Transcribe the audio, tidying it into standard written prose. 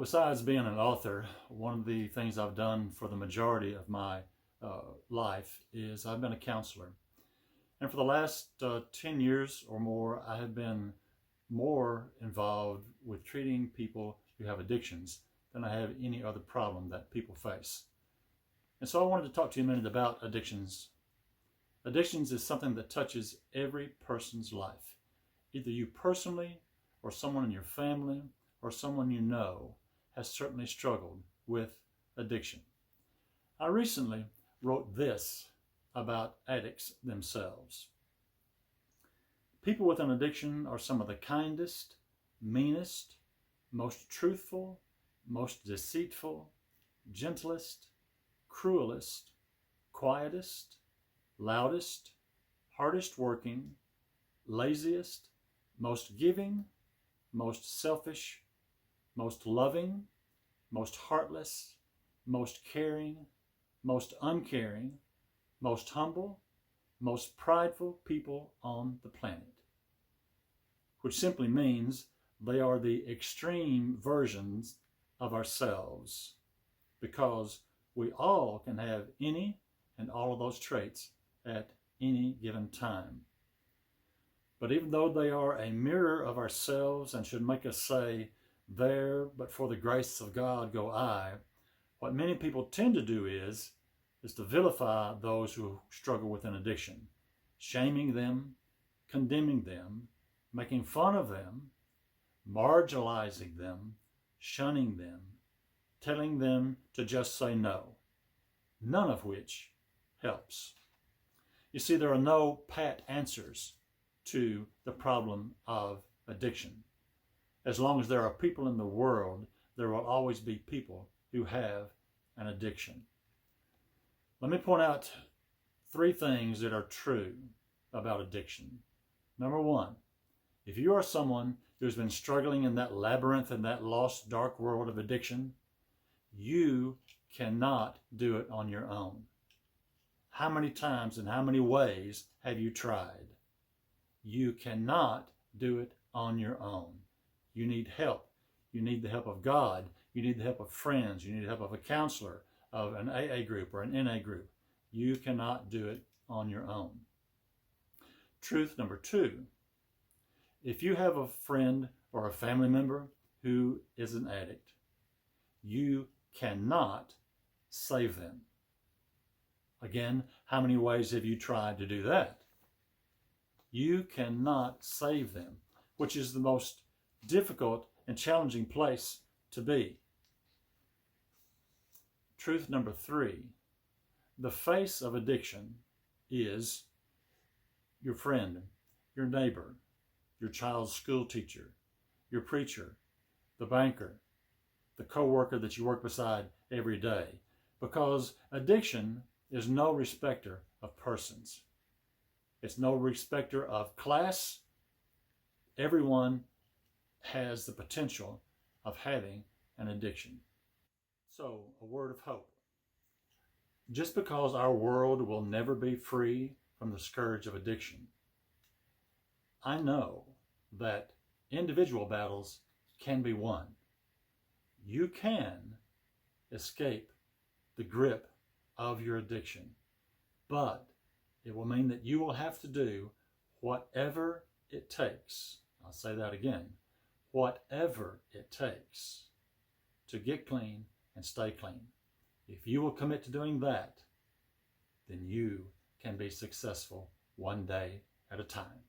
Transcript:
Besides being an author, one of the things I've done for the majority of my life is I've been a counselor. And for the last 10 years or more, I have been more involved with treating people who have addictions than I have any other problem that people face. And so I wanted to talk to you a minute about addictions. Addictions is something that touches every person's life. Either you personally, or someone in your family, or someone you know has certainly struggled with addiction. I recently wrote this about addicts themselves. People with an addiction are some of the kindest, meanest, most truthful, most deceitful, gentlest, cruelest, quietest, loudest, hardest working, laziest, most giving, most selfish, most loving, most heartless, most caring, most uncaring, most humble, most prideful people on the planet. Which simply means they are the extreme versions of ourselves, because we all can have any and all of those traits at any given time. But even though they are a mirror of ourselves and should make us say, "There, but for the grace of God go I," what many people tend to do is to vilify those who struggle with an addiction, shaming them, condemning them, making fun of them, marginalizing them, shunning them, telling them to just say no, none of which helps. You see, there are no pat answers to the problem of addiction. As long as there are people in the world, there will always be people who have an addiction. Let me point out 3 things that are true about addiction. Number 1, if you are someone who's been struggling in that labyrinth and that lost dark world of addiction, you cannot do it on your own. How many times and how many ways have you tried? You cannot do it on your own. You need help. You need the help of God. You need the help of friends. You need the help of a counselor, of an AA group or an NA group. You cannot do it on your own. Truth number 2, if you have a friend or a family member who is an addict, you cannot save them. Again, how many ways have you tried to do that? You cannot save them, which is the most difficult and challenging place to be. Truth number 3, the face of addiction is your friend, your neighbor, your child's school teacher, your preacher, the banker, the coworker that you work beside every day, because addiction is no respecter of persons. It's no respecter of class. Everyone has the potential of having an addiction. So, a word of hope. Just because our world will never be free from the scourge of addiction, I know that individual battles can be won. You can escape the grip of your addiction, but it will mean that you will have to do whatever it takes. I'll say that again. Whatever it takes to get clean and stay clean. If you will commit to doing that, then you can be successful one day at a time.